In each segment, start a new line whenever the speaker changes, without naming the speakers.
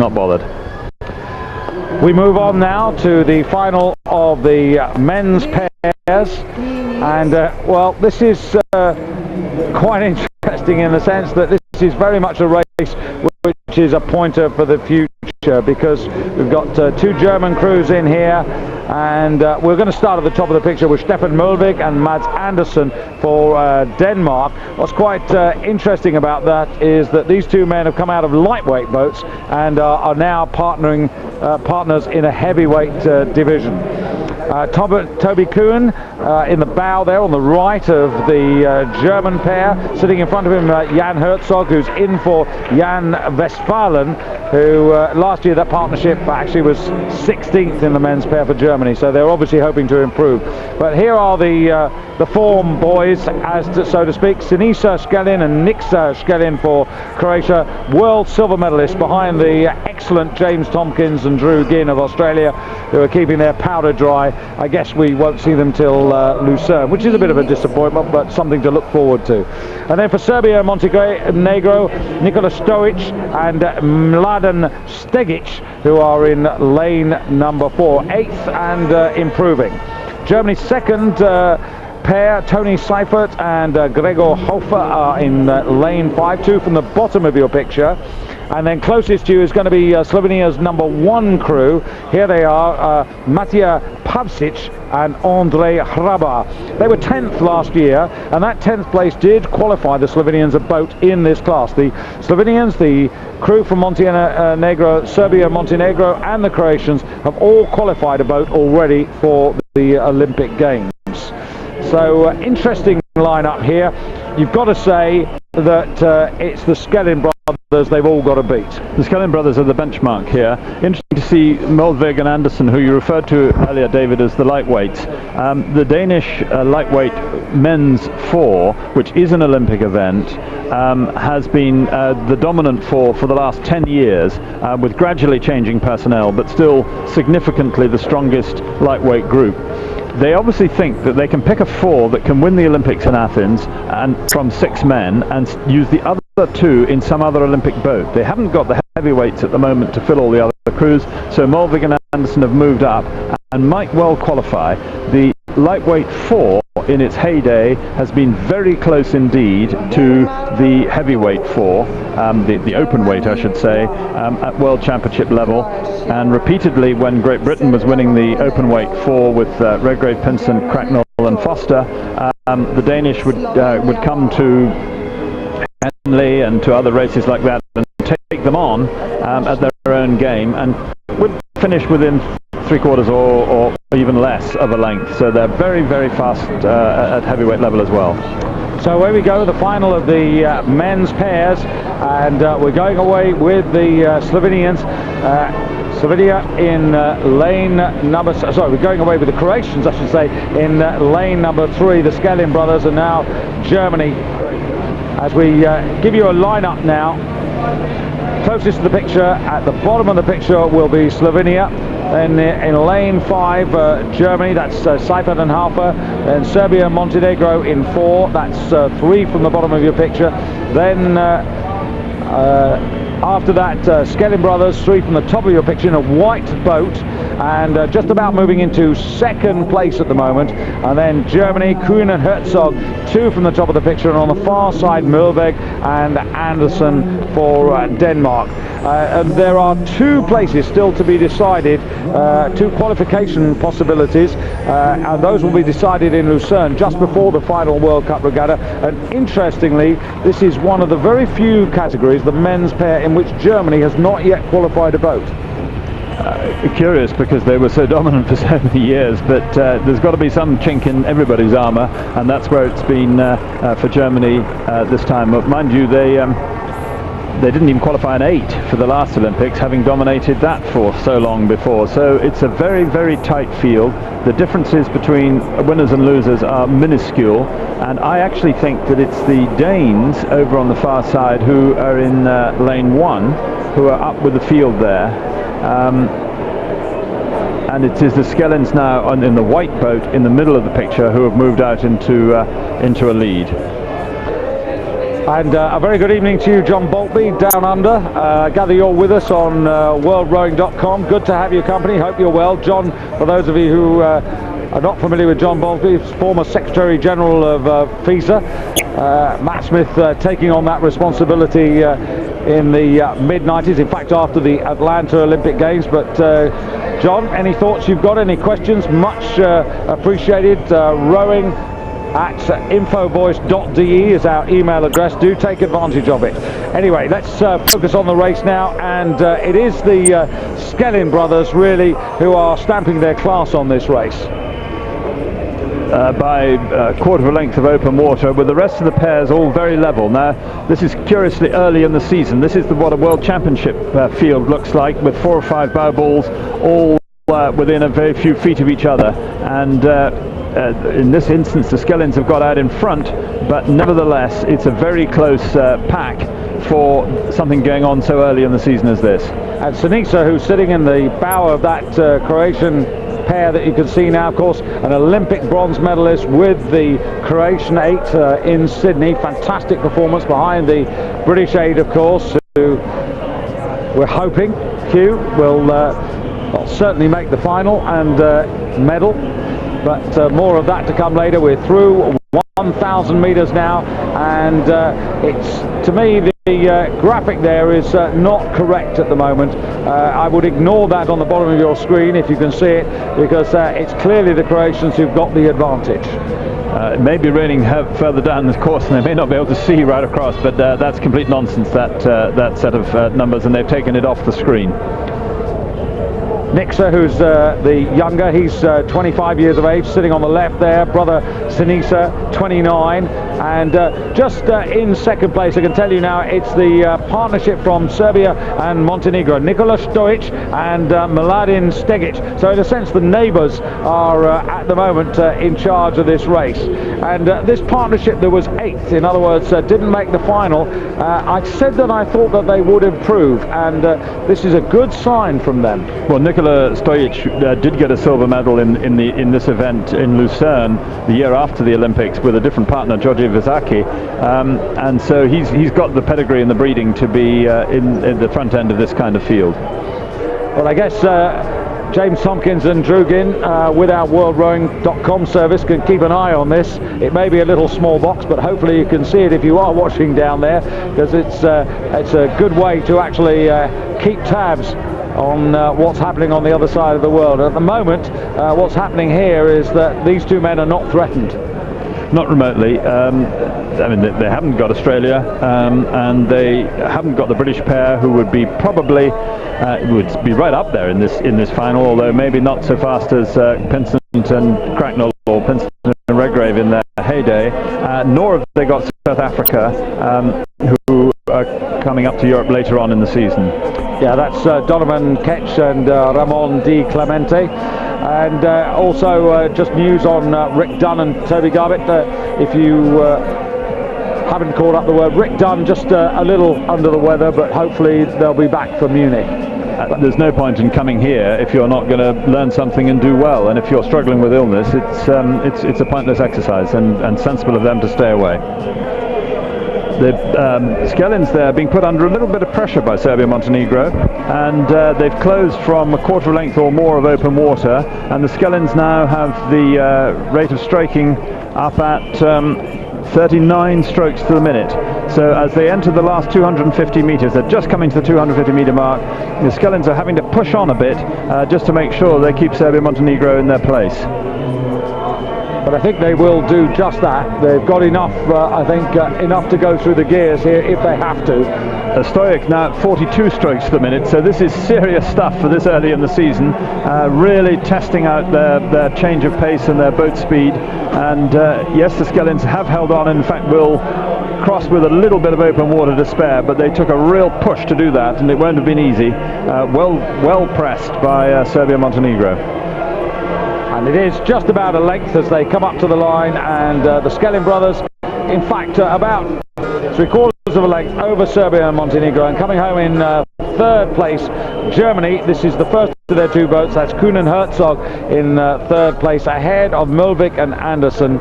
not bothered.
We move on now to the final of the men's pairs, and well, this is quite interesting in the sense that this is very much a race which is a pointer for the future, because we've got two German crews in here, and we're going to start at the top of the picture with Stefan Mølvig and Mads Andersen for Denmark. What's quite interesting about that is that these two men have come out of lightweight boats and are now partners in a heavyweight division. Toby Kuhn in the bow there on the right of the German pair. Sitting in front of him, Jan Herzog, who's in for Jan Westphalen, who last year that partnership actually was 16th in the men's pair for Germany, so they're obviously hoping to improve. But here are the form boys, so to speak. Sinisa Skelin and Niksa Skelin for Croatia, world silver medalists behind the excellent James Tompkins and Drew Ginn of Australia, who are keeping their powder dry. I guess we won't see them till Lucerne, which is a bit of a disappointment, but something to look forward to. And then for Serbia, Montenegro, Nikola Stoic and Mladen Stegic, who are in lane number 4, 8th and improving. Germany's second pair, Tony Seifert and Gregor Hofer, are in lane 5, 2 from the bottom of your picture. And then closest to you is going to be Slovenia's number 1 crew. Here they are, Matija Pavsic and Andrej Hrabar. They were 10th last year, and that 10th place did qualify the Slovenians a boat in this class. The Slovenians, the crew from Montenegro, Serbia, Montenegro, and the Croatians have all qualified a boat already for the Olympic Games. So interesting lineup here. You've got to say that it's the Skelin brothers they've all got to beat.
The Skelin brothers are the benchmark here. Interesting to see Mølvig and Andersen, who you referred to earlier, David, as the lightweights. The Danish lightweight men's 4, which is an Olympic event, has been the dominant 4 for the last 10 years, with gradually changing personnel, but still significantly the strongest lightweight group. They obviously think that they can pick a 4 that can win the Olympics in Athens and from 6 men, and use the other 2 in some other Olympic boat. They haven't got the heavyweights at the moment to fill all the other crews, so Mølvig and Andersen have moved up and might well qualify. The lightweight 4 in its heyday has been very close indeed to the heavyweight 4, the open weight I should say, at World Championship level, and repeatedly when Great Britain was winning the open weight 4 with Redgrave, Pinson, Cracknell and Foster, the Danish would come to Henley and to other races like that and take them on at their own game, and would finish within 3/4 or even less of a length. So they're very, very fast at heavyweight level as well.
So here we go, the final of the men's pairs, and we're going away with the Slovenians. Slovenia in lane number, sorry, we're going away with the Croatians, I should say, in lane number 3, the Skelin brothers, and now Germany. As we give you a lineup now, closest to the picture, at the bottom of the picture will be Slovenia. Then in lane 5, Germany, that's Seifert and Hofer. Then Serbia and Montenegro in 4, that's 3 from the bottom of your picture. Then after that, Skelin brothers, 3 from the top of your picture in a white boat, and just about moving into 2nd place at the moment. And then Germany, Kuhn and Herzog, 2 from the top of the picture, and on the far side Mølvig and Andersen for Denmark. And there are 2 places still to be decided, 2 qualification possibilities, and those will be decided in Lucerne just before the final World Cup regatta. And interestingly, this is one of the very few categories, the men's pair, in which Germany has not yet qualified a boat.
Curious, because they were so dominant for so many years, but there's got to be some chink in everybody's armour, and that's where it's been for Germany this time. But mind you, they didn't even qualify an 8 for the last Olympics, having dominated that for so long before. So it's a very, very tight field. The differences between winners and losers are minuscule, and I actually think that it's the Danes over on the far side who are in lane 1 who are up with the field there. And it is the Skelins now in the white boat in the middle of the picture who have moved out into a lead.
And a very good evening to you, John Boltby, down under. I gather you're with us on worldrowing.com. Good to have your company. Hope you're well. John, for those of you who are not familiar with John Boltby, former Secretary General of FISA. Matt Smith taking on that responsibility in the mid-90s, in fact after the Atlanta Olympic Games. But John, any thoughts you've got, any questions? Much appreciated. Rowing at infovoice.de is our email address. Do take advantage of it. Anyway, let's focus on the race now, and it is the Skellin brothers really who are stamping their class on this race.
By a quarter of a length of open water, with the rest of the pairs all very level. Now, this is curiously early in the season. This is what a World Championship field looks like, with 4 or 5 bow balls all within a very few feet of each other. And in this instance, the Skellins have got out in front, but nevertheless, it's a very close pack for something going on so early in the season as this.
And Sinisa, who's sitting in the bow of that Croatian pair that you can see now, of course, an Olympic bronze medalist with the Croatian 8 in Sydney. Fantastic performance behind the British 8, of course, who we're hoping, Hugh, will certainly make the final and medal. But more of that to come later. We're through 1,000 meters now, and it's, to me, the graphic there is not correct at the moment. I would ignore that on the bottom of your screen if you can see it, because it's clearly the Croatians who've got the advantage.
It may be raining further down the course, and they may not be able to see right across, but that's complete nonsense, that set of numbers, and they've taken it off the screen.
Nixa, who's the younger, he's 25 years of age, sitting on the left there. Brother Sinisa, 29, and just in second place, I can tell you now, it's the partnership from Serbia and Montenegro, Nikola Stojic and Mladen Stegic. So in a sense, the neighbours are at the moment in charge of this race. And this partnership that was 8th, in other words, didn't make the final. I said that I thought that they would improve, and this is a good sign from them.
Well, Nikola Stojic did get a silver medal in this event in Lucerne the year after the Olympics with a different partner, Georgi Vizaki, and so he's got the pedigree and the breeding to be in the front end of this kind of field.
Well, I guess James Tompkins and Drugin with our worldrowing.com service can keep an eye on this. It may be a little small box, but hopefully you can see it if you are watching down there, because it's a good way to actually keep tabs on what's happening on the other side of the world. At the moment, what's happening here is that these two men are not threatened.
Not remotely. I mean, they haven't got Australia, and they haven't got the British pair, who would be probably would be right up there in this final, although maybe not so fast as Pinsent and Cracknell or Pinsent and Redgrave in their heyday. Nor have they got South Africa, who are coming up to Europe later on in the season.
Yeah, that's Donovan Ketch and Ramon Di Clemente. And also just news on Rick Dunn and Toby Garbutt. If you haven't caught up the word, Rick Dunn just a little under the weather, but hopefully they'll be back for Munich.
There's no point in coming here if you're not going to learn something and do well, and if you're struggling with illness, it's a pointless exercise, and sensible of them to stay away. The Skellins there being put under a little bit of pressure by Serbia-Montenegro, and they've closed from a quarter of a length or more of open water, and the Skellins now have the rate of stroking up at 39 strokes to the minute. So as they enter the last 250 meters, they're just coming to the 250 meter mark, the Skellins are having to push on a bit just to make sure they keep Serbia-Montenegro in their place.
But I think they will do just that. They've got enough, I think, enough to go through the gears here if they have to.
Stojic now at 42 strokes to the minute, so this is serious stuff for this early in the season, really testing out their change of pace and their boat speed. And yes, the Skellins have held on, and in fact will cross with a little bit of open water to spare, but they took a real push to do that, and it won't have been easy. Well pressed by Serbia-Montenegro.
And it is just about a length as they come up to the line, and the Skellin brothers, in fact, about 3/4 of a length over Serbia and Montenegro, and coming home in third place, Germany. This is the first of their two boats. That's Kuhn and Herzog in third place, ahead of Mulvik and Anderson.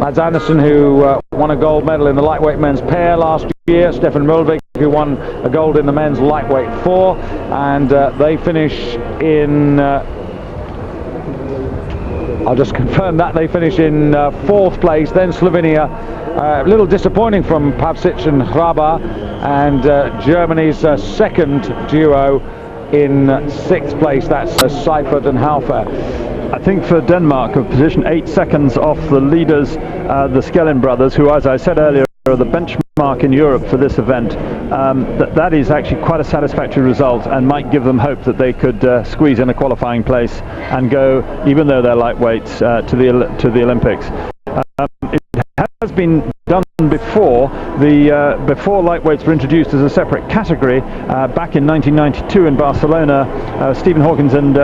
Mads Andersen, who won a gold medal in the lightweight men's pair last year. Stefan Mulvig, who won a gold in the men's lightweight 4, and they finish in I'll just confirm that they finish in 4th place. Then Slovenia, a little disappointing from Pavsic and Hraba, and Germany's second duo in 6th place. That's Seifert and Haufer.
I think for Denmark, a position 8 seconds off the leaders, the Skellin brothers, who, as I said earlier, are the benchmark in Europe for this event. That is actually quite a satisfactory result, and might give them hope that they could squeeze in a qualifying place and go, even though they're lightweights, to the Olympics. It has been done before. Before lightweights were introduced as a separate category back in 1992 in Barcelona. Stephen Hawkins and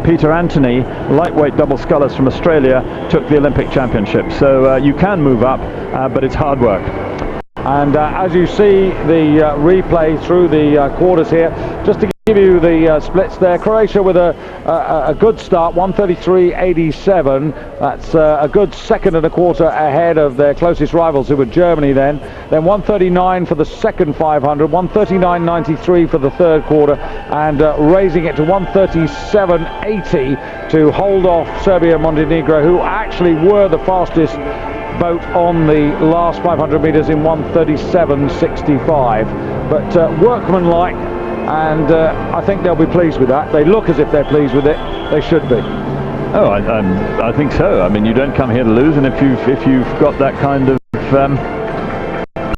Peter Anthony, lightweight double scullers from Australia, took the Olympic championship. So you can move up, but it's hard work.
And as you see the replay through the quarters here, just to give you the splits there, Croatia with a good start, 133.87. That's a good second and a quarter ahead of their closest rivals, who were Germany then. Then 139 for the second 500, 139.93 for the third quarter, and raising it to 137.80 to hold off Serbia and Montenegro, who actually were the fastest boat on the last 500 metres in 137.65. But workmanlike, and I think they'll be pleased with that. They look as if they're pleased with it. They should be.
Oh, I think so. I mean, you don't come here to lose, and if you've got that kind of